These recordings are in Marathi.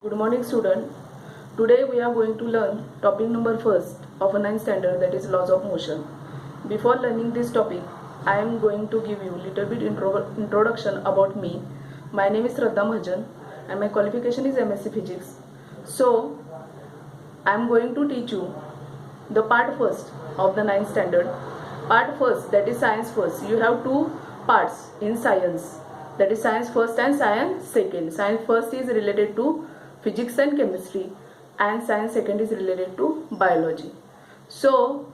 Good morning student. Today we are going to learn topic number first of a 9th standard, that is laws of motion. Before learning this topic, I am going to give you little bit introduction about me. My name is Shraddha Mahajan and my qualification is MSc Physics. So I am going to teach you the part first of the 9th standard. Part first, that is science first. You have two parts in science, that is science first and science second. Science first is related to physics and chemistry and science second is related to biology. So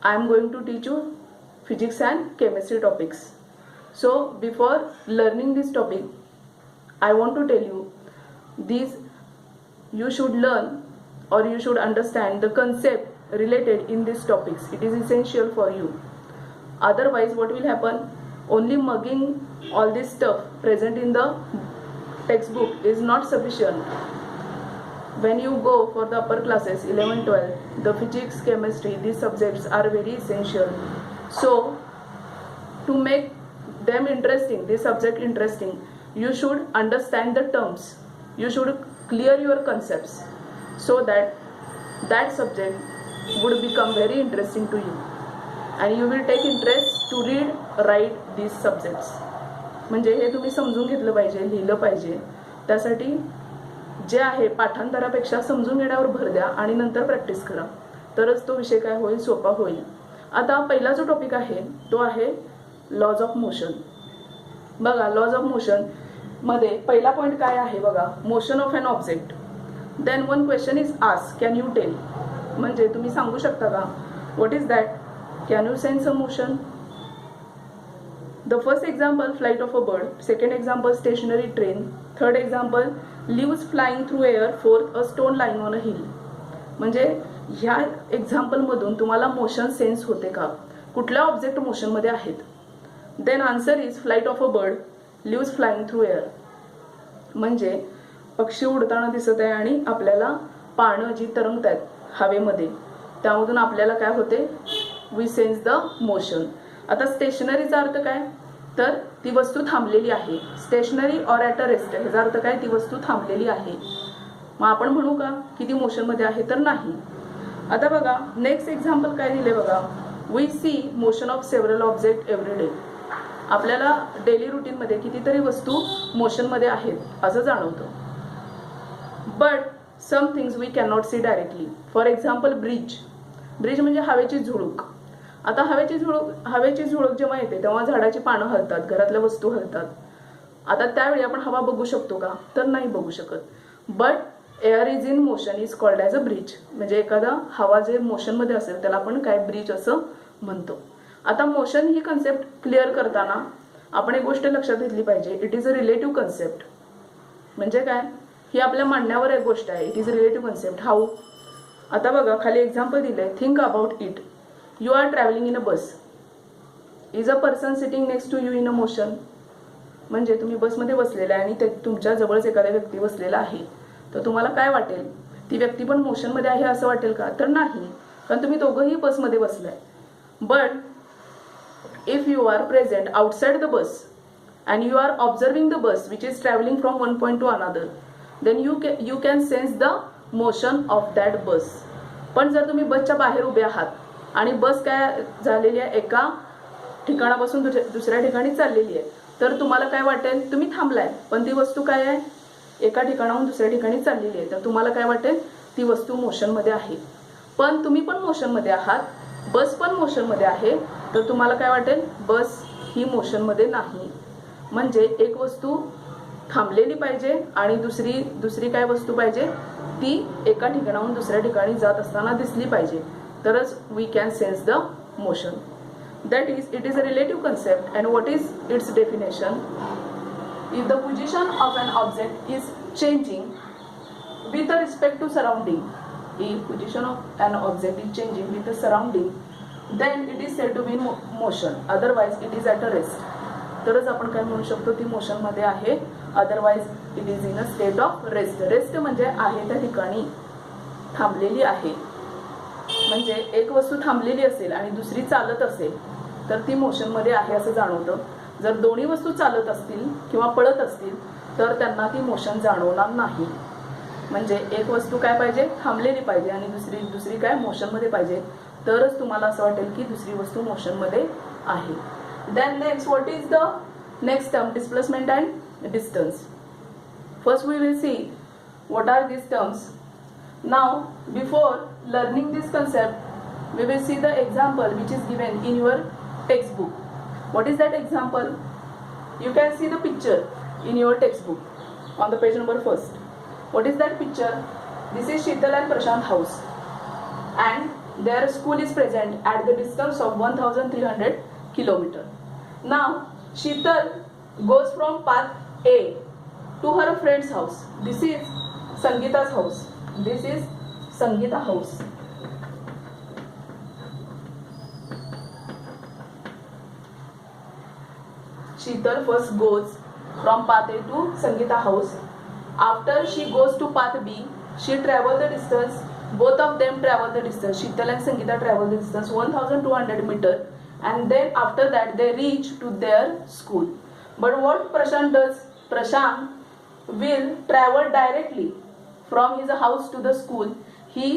I am going to teach you physics and chemistry topics. So before learning this topic, I want to tell you these you should learn or you should understand the concept related in these topics. It is essential for you. Otherwise what will happen? Only mugging all this stuff present in the textbook is not sufficient. When you go for the upper classes 11 12, the physics, chemistry, these subjects are very essential. So to make them interesting, this subject interesting, you should understand the terms, you should clear your concepts, so that that subject would become very interesting to you and you will take interest to read, write these subjects. म्हणजे हे तुम्ही समजून घेतलं पाहिजे, लिहिलं पाहिजे. त्यासाठी जे आहे पाठांतरापेक्षा समजून घेण्यावर भर द्या आणि नंतर प्रॅक्टिस करा, तरच तो विषय काय होईल, सोपा होईल. आता पहिला जो टॉपिक आहे तो आहे लॉज ऑफ मोशन. बघा, लॉज ऑफ मोशन मध्ये पहिला पॉइंट काय आहे बघा, motion of an object. Then one question is ask, can you tell, म्हणजे तुम्ही सांगू शकता का, what is that, can you sense a motion. The first example, flight of a bird. Second example, stationary train. Third example, leaves flying through air. Fourth, a stone lying on a hill. म्हणजे ह्या एक्झाम्पल मधून तुम्हाला मोशन सेन्स होते का, कुठल्या ऑब्जेक्ट मोशन मध्ये आहेत. Then answer is flight of a bird, lives flying through air. म्हणजे पक्षी उडताना दिसत आहे आणि आपल्याला पानं जी तरंगत आहेत हवेमध्ये, त्यामधून आपल्याला काय होते, वी सेन्स द मोशन. आता स्टेशनरीचा अर्थ काय, तर ती वस्तू थांबलेली आहे. Stationary or at a rest, ह्याचा अर्थ काय, ती वस्तू थांबलेली आहे. मग आपण म्हणू का की ती मोशन मध्ये आहे, तर नाही. आता बघा नेक्स्ट एक्झाम्पल काय दिले बघा, we see motion of several object every day. आपल्याला डेली रुटीन मध्ये कितीतरी वस्तू मोशन मध्ये आहेत असं जाणवतं. But some things we cannot see directly. For example breeze. Breeze म्हणजे हवेची झुळूक. आता हवेची झुळूक जेव्हा येते तेव्हा झाडाची पानं हलतात, घरातल्या वस्तू हलतात. आता त्यावेळी आपण हवा बघू शकतो का, तर नाही बघू शकत. But air is in motion is called as a bridge. म्हणजे एखादा हवा जे मोशन मध्ये असेल त्याला आपण काय, ब्रिज असं म्हणतो. आता मोशन ही कन्सेप्ट क्लिअर करताना आपण एक गोष्ट लक्षात घेतली पाहिजे, it is a relative concept. म्हणजे काय, ही आपल्या मांडण्यावर एक गोष्ट आहे, it is a relative concept. How. आता बघा खाली एक्झाम्पल दिलंय, think about it. You are traveling in a bus. Is a person sitting next to you in a motion? म्हणजे तुम्ही बसमध्ये बसलेला आहे आणि तुमच्या जवळच एखादा व्यक्ती बसलेला आहे, तर तुम्हाला काय वाटेल, ती व्यक्ती पण मोशन मध्ये आहे असं वाटेल का, तर नाही, कारण तुम्ही दोघंही बसमध्ये बसलाय. But if you are present outside the bus and you are observing the bus which is travelling from one point to another, then you can sense the motion of that bus. पण जर तुम्ही बसच्या बाहेर उभे आहात आणि बस काय झालेली आहे, एका ठिकाणापासून दुसऱ्या ठिकाणी चाललेली आहे, तर तुम्हाला काय वाटेल, तुम्ही थांबलाय पण ती वस्तू काय आहे, एका ठिकाणाहून दुसऱ्या ठिकाणी चाललेली आहे, तर तुम्हाला काय वाटेल, ती वस्तू मोशन मध्ये आहे. पण तुम्ही पण मोशन मध्ये आहात, बस पण मोशन मध्ये आहे, तर तुम्हाला काय वाटेल, बस ही मोशन मध्ये नाही. म्हणजे एक वस्तू थांबलेली पाहिजे आणि दुसरी काय वस्तू पाहिजे, ती एका ठिकाणाहून दुसऱ्या ठिकाणी जात असताना दिसली पाहिजे, तरच we can sense the motion. That is, it is a relative concept. And what is its definition? If the position of an object is changing with respect to surrounding, if position of an object is changing with the surrounding, then it is said to be in motion. Otherwise it is at a rest. तरच आपण काय म्हणू शकतो, ती मोशन मध्ये आहे. Otherwise it is in a state of rest. Rest म्हणजे आहे त्या ठिकाणी थांबलेली आहे. म्हणजे एक वस्तू थांबलेली असेल आणि दुसरी चालत असेल तर ती मोशन मध्ये आहे असं जाणवतं. जर दोन्ही वस्तू चालत असतील किंवा पळत असतील तर त्यांना ती मोशन जाणवणार नाही. म्हणजे एक वस्तू काय पाहिजे, थांबलेली पाहिजे आणि दुसरी काय मोशनमध्ये पाहिजे, तरच तुम्हाला असं वाटेल की दुसरी वस्तू मोशनमध्ये आहे. Then next, what is the next term, displacement and distance. First we will see what are these terms. Now before learning this concept we will see the example which is given in your textbook. What is that example? You can see the picture in your textbook on the page number first. What is that picture? This is Sheetal and Prashant house and their school is present at the distance of 1300 kilometer. Now Sheetal goes from path A to her friend's house. This is Sangeeta's house. This is Sangeeta house. Sheetal first goes from path A to Sangeeta house. After she goes to path B, she travel the distance. Both of them travel the distance. Sheetal and Sangeeta travel the distance 1200 meter, and then after that they reach to their school. But what Prashant does? Prashant will travel directly from his house to the school. He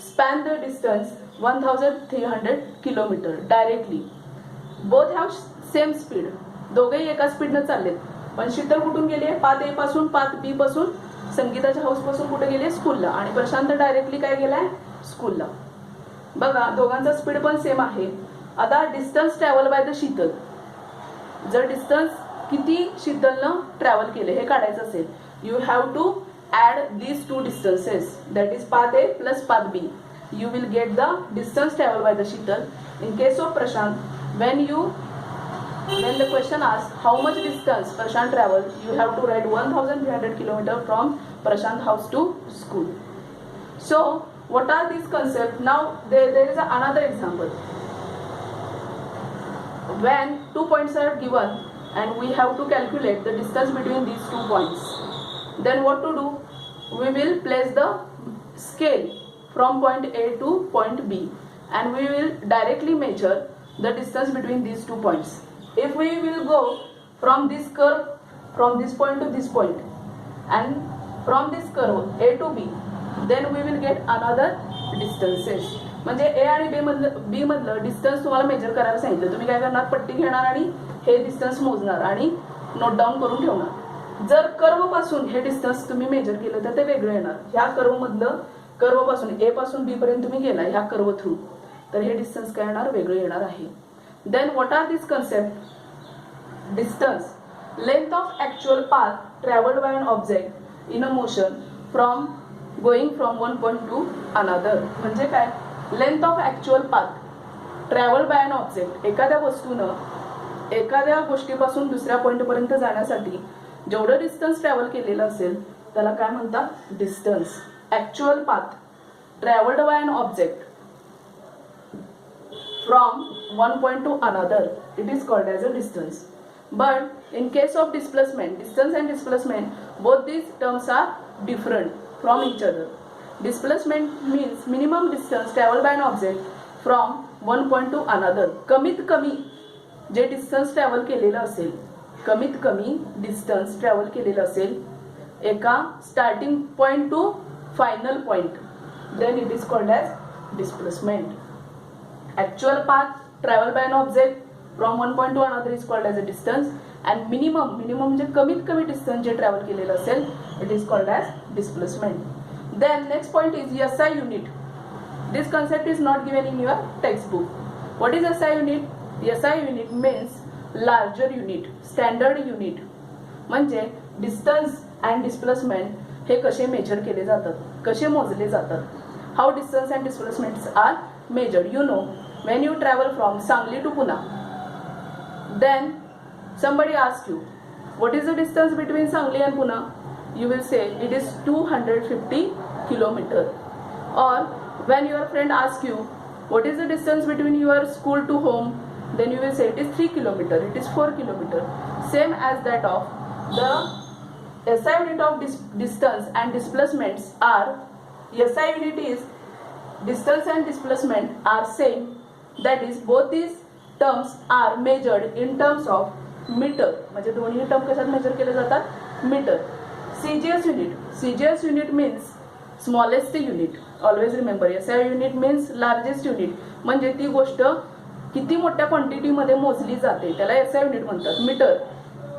span the distance 1300 kilometer directly. Both have same speed. दोघेही एका स्पीडने चाललेत. पण शीतल कुठून गेली आहे, पाथ ए पासून पाथ बी पासून संगीताच्या हाऊस पासून कुठे गेली, स्कूलला. आणि प्रशांत डायरेक्टली काय गेलाय, स्कूलला. बघा दोघांचा स्पीड पण सेम आहे. आता distance travel by the Sheetal, जर डिस्टन्स किती शीतलनं ट्रॅव्हल केले हे काढायचं असेल, you have to add these two distances, that is path A plus path B. You will get the distance traveled by the Sheetal. In case of Prashant, when the question asks how much distance Prashant traveled, you have to write 1300 km from Prashant house to school. So what are these concepts? Now there is another example. When 2 points are given and we have to calculate the distance between these 2 points, then what to do? We will place the scale from point A to point B and we will directly measure the distance between these 2 points. If we will go from this curve, from this point to this point, and from this curve A to B, then we will get another distances. म्हणजे ए आणि बी मधलं डिस्टन्स तुम्हाला मेजर करायला सांगितलं. तुम्ही काय करणार, पट्टी घेणार आणि हे डिस्टन्स मोजणार आणि नोट डाऊन करून ठेवणार. जर कर्व पासून हे डिस्टन्स तुम्ही मेजर केलं तर ते वेगळं येणार. ह्या कर्व मधलं, कर्व पासून ए पासून बी पर्यंत तुम्ही गेला ह्या कर्व थ्रू, तर हे डिस्टन्स काय येणार, वेगळं येणार आहे. Then what are this concept? Distance, length of actual path travelled by an object in a motion from going from one point to another. म्हणजे काय, length of actual path travelled by an object, एखाद्या वस्तूनं एखाद्या गोष्टीपासून दुसऱ्या पॉइंट पर्यंत जाण्यासाठी जेवढं डिस्टन्स ट्रॅव्हल केलेलं असेल त्याला काय म्हणतात, distance. Actual path travelled by an object from one point to another, it is called as a distance. But in case of displacement, distance and displacement, both these terms are different from each other. Displacement means minimum distance traveled by an object from one point to another. कमीत कमी जे डिस्टन्स ट्रॅव्हल केलेलं असेल, कमीत कमी डिस्टन्स ट्रॅव्हल केलेलं असेल एका starting point to final point, then it is called as displacement. Actual path travel by an object from one point to another is called as a distance. And minimum म्हणजे कमीत कमी डिस्टन्स जे ट्रॅव्हल केलेलं असेल, it is called as displacement. Then next point is SI unit. This concept is not given in your textbook. What is SI unit? SI unit means larger unit, standard unit. म्हणजे डिस्टन्स अँड डिस्प्लेसमेंट हे कसे मेजर केले जातात, कसे मोजले जातात. How distance and displacements are measured. You know, when you travel from Sangli to Pune, then somebody asks you what is the distance between Sangli and Pune? You will say it is 250 kilometer. Or when your friend asks you what is the distance between your school to home, then you will say it is 3 kilometer, it is 4 kilometer. Same as that of the SI unit of distance and displacements are, SI unit is distance and displacement are same, that is both these terms are measured in terms of meter. म्हणजे दोन्ही टर्म कशात मेजर केले जातात, metre. CGS unit means smallest unit. Always remember, SI unit means largest unit, म्हणजे ती गोष्ट किती मोठ्या क्वांटिटीमध्ये मोजली जाते त्याला SI युनिट म्हणतात. मीटर,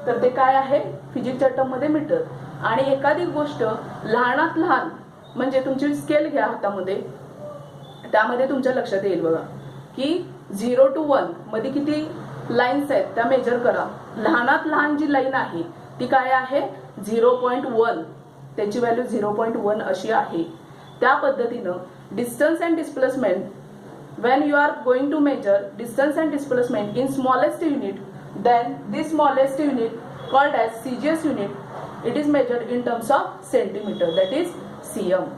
तर ते काय आहे फिजिक्सच्या टर्ममध्ये मीटर. आणि एखादी गोष्ट लहानात लहान म्हणजे तुमची स्केल घ्या हातामध्ये, त्यामध्ये तुमच्या लक्षात येईल बघा की 0 to 1 मध्ये किती लाईन्स आहेत त्या मेजर करा. लहानात लहान जी लाईन आहे ती काय आहे 0.1, त्याची व्हॅल्यू 0.1 अशी आहे. त्या पद्धतीनं distance and displacement, when you are going to measure distance and displacement in smallest unit, then this smallest unit called as CGS unit, it is measured in terms of centimeter, that is cm.